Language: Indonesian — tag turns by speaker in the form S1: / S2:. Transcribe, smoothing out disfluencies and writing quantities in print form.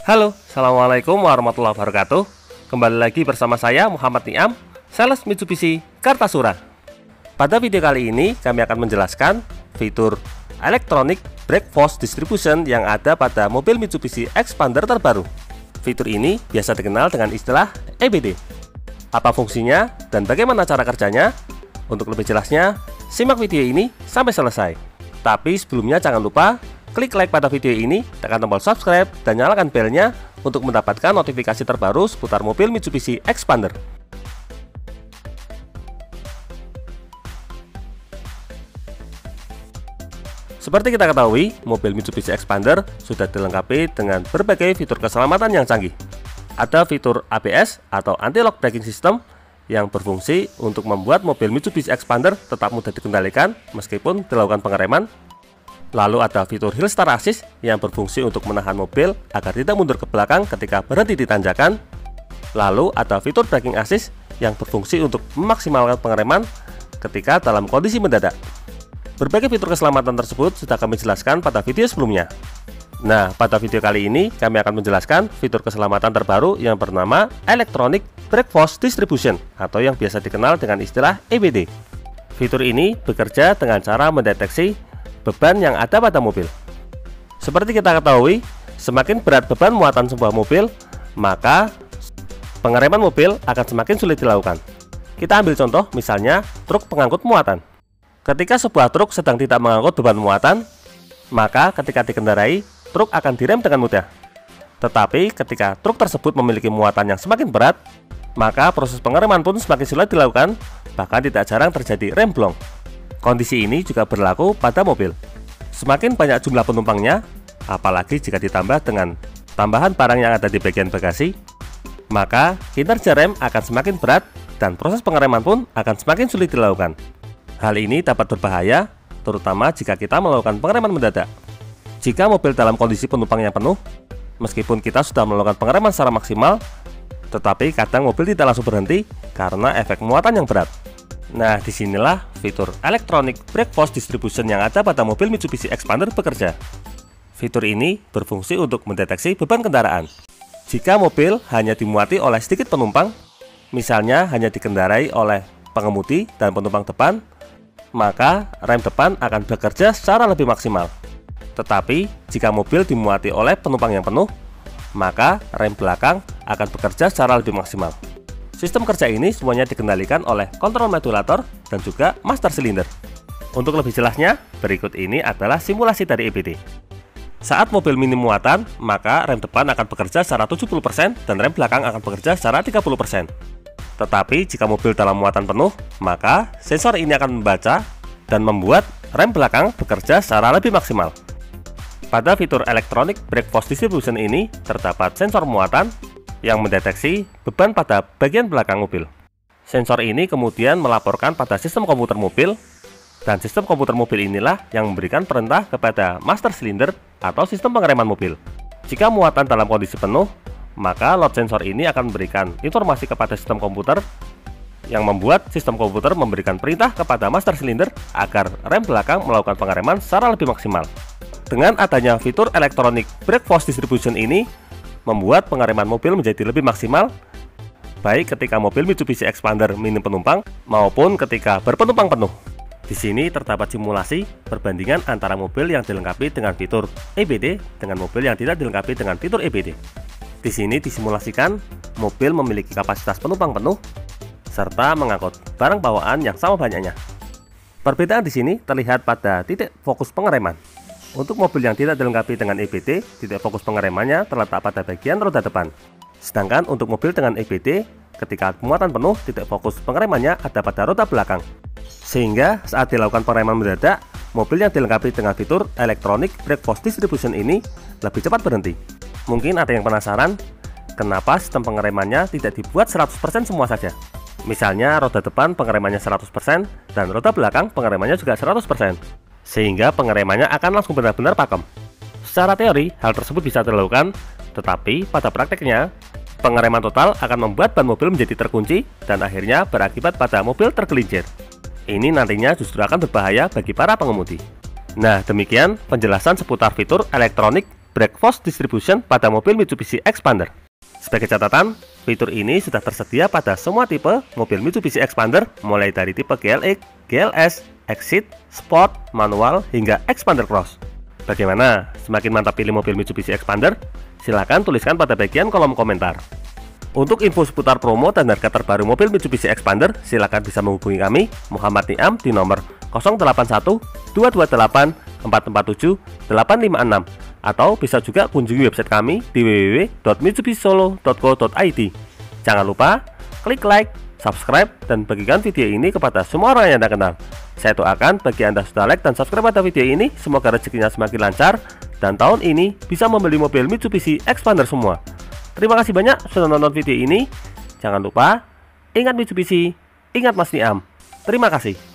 S1: Halo, Assalamualaikum warahmatullahi wabarakatuh. Kembali lagi bersama saya Muhammad Niam, sales Mitsubishi Kartasura. Pada video kali ini kami akan menjelaskan fitur Electronic Brake Force Distribution yang ada pada mobil Mitsubishi Xpander terbaru. Fitur ini biasa dikenal dengan istilah EBD. Apa fungsinya dan bagaimana cara kerjanya? Untuk lebih jelasnya, simak video ini sampai selesai. Tapi sebelumnya jangan lupa klik like pada video ini, tekan tombol subscribe, dan nyalakan belnya untuk mendapatkan notifikasi terbaru seputar mobil Mitsubishi Xpander. Seperti kita ketahui, mobil Mitsubishi Xpander sudah dilengkapi dengan berbagai fitur keselamatan yang canggih. Ada fitur ABS atau Anti-Lock Braking System yang berfungsi untuk membuat mobil Mitsubishi Xpander tetap mudah dikendalikan meskipun dilakukan pengereman. Lalu ada fitur Hill Start Assist yang berfungsi untuk menahan mobil agar tidak mundur ke belakang ketika berhenti di tanjakan. Lalu ada fitur Braking Assist yang berfungsi untuk memaksimalkan pengereman ketika dalam kondisi mendadak. Berbagai fitur keselamatan tersebut sudah kami jelaskan pada video sebelumnya. Nah, pada video kali ini kami akan menjelaskan fitur keselamatan terbaru yang bernama Electronic Brake Force Distribution atau yang biasa dikenal dengan istilah EBD. Fitur ini bekerja dengan cara mendeteksi beban yang ada pada mobil. Seperti kita ketahui, semakin berat beban muatan sebuah mobil, maka pengereman mobil akan semakin sulit dilakukan. Kita ambil contoh misalnya truk pengangkut muatan. Ketika sebuah truk sedang tidak mengangkut beban muatan, maka ketika dikendarai, truk akan direm dengan mudah. Tetapi ketika truk tersebut memiliki muatan yang semakin berat, maka proses pengereman pun semakin sulit dilakukan, bahkan tidak jarang terjadi rem blong. Kondisi ini juga berlaku pada mobil. Semakin banyak jumlah penumpangnya, apalagi jika ditambah dengan tambahan barang yang ada di bagian bagasi, maka kinerja rem akan semakin berat dan proses pengereman pun akan semakin sulit dilakukan. Hal ini dapat berbahaya, terutama jika kita melakukan pengereman mendadak. Jika mobil dalam kondisi penumpangnya penuh, meskipun kita sudah melakukan pengereman secara maksimal, tetapi kadang mobil tidak langsung berhenti karena efek muatan yang berat. Nah, disinilah fitur Electronic Brake Force Distribution yang ada pada mobil Mitsubishi Xpander bekerja. Fitur ini berfungsi untuk mendeteksi beban kendaraan. Jika mobil hanya dimuati oleh sedikit penumpang, misalnya hanya dikendarai oleh pengemudi dan penumpang depan, maka rem depan akan bekerja secara lebih maksimal. Tetapi, jika mobil dimuati oleh penumpang yang penuh, maka rem belakang akan bekerja secara lebih maksimal. Sistem kerja ini semuanya dikendalikan oleh kontrol modulator dan juga master silinder. Untuk lebih jelasnya, berikut ini adalah simulasi dari EBD. Saat mobil minim muatan, maka rem depan akan bekerja secara 70% dan rem belakang akan bekerja secara 30%. Tetapi jika mobil dalam muatan penuh, maka sensor ini akan membaca dan membuat rem belakang bekerja secara lebih maksimal. Pada fitur Electronic Brake Force Distribution ini terdapat sensor muatan yang mendeteksi beban pada bagian belakang mobil. Sensor ini kemudian melaporkan pada sistem komputer mobil, dan sistem komputer mobil inilah yang memberikan perintah kepada master silinder atau sistem pengereman mobil. Jika muatan dalam kondisi penuh, maka load sensor ini akan memberikan informasi kepada sistem komputer yang membuat sistem komputer memberikan perintah kepada master silinder agar rem belakang melakukan pengereman secara lebih maksimal. Dengan adanya fitur Electronic Brake Force Distribution ini, membuat pengereman mobil menjadi lebih maksimal, baik ketika mobil Mitsubishi Xpander minim penumpang maupun ketika berpenumpang penuh. Di sini terdapat simulasi perbandingan antara mobil yang dilengkapi dengan fitur EBD dengan mobil yang tidak dilengkapi dengan fitur EBD. Di sini disimulasikan mobil memiliki kapasitas penumpang penuh serta mengangkut barang bawaan yang sama banyaknya. Perbedaan di sini terlihat pada titik fokus pengereman. Untuk mobil yang tidak dilengkapi dengan EBD, titik fokus pengeremannya terletak pada bagian roda depan. Sedangkan untuk mobil dengan EBD, ketika muatan penuh, titik fokus pengeremannya ada pada roda belakang. Sehingga saat dilakukan pengereman mendadak, mobil yang dilengkapi dengan fitur Electronic Brake Force Distribution ini lebih cepat berhenti. Mungkin ada yang penasaran, kenapa sistem pengeremannya tidak dibuat 100% semua saja? Misalnya roda depan pengeremannya 100% dan roda belakang pengeremannya juga 100%. Sehingga pengeremannya akan langsung benar-benar pakem. Secara teori, hal tersebut bisa dilakukan, tetapi pada prakteknya, pengereman total akan membuat ban mobil menjadi terkunci dan akhirnya berakibat pada mobil tergelincir. Ini nantinya justru akan berbahaya bagi para pengemudi. Nah, demikian penjelasan seputar fitur Electronic brake force distribution pada mobil Mitsubishi Expander. Sebagai catatan, fitur ini sudah tersedia pada semua tipe mobil Mitsubishi Expander mulai dari tipe GLX, GLS, Exit, Sport, Manual, hingga Expander Cross. Bagaimana? Semakin mantap pilih mobil Mitsubishi Expander? Silahkan tuliskan pada bagian kolom komentar. Untuk info seputar promo dan harga terbaru mobil Mitsubishi Expander, silahkan bisa menghubungi kami, Muhammad Niam, di nomor 081 228 447 856, atau bisa juga kunjungi website kami di www.mitsubishisolo.co.id. Jangan lupa klik like, subscribe, dan bagikan video ini kepada semua orang yang Anda kenal. Saya doakan bagi Anda sudah like dan subscribe pada video ini, semoga rezekinya semakin lancar dan tahun ini bisa membeli mobil Mitsubishi Expander semua. Terima kasih banyak sudah nonton video ini. Jangan lupa ingat Mitsubishi, ingat Mas Niam. Terima kasih.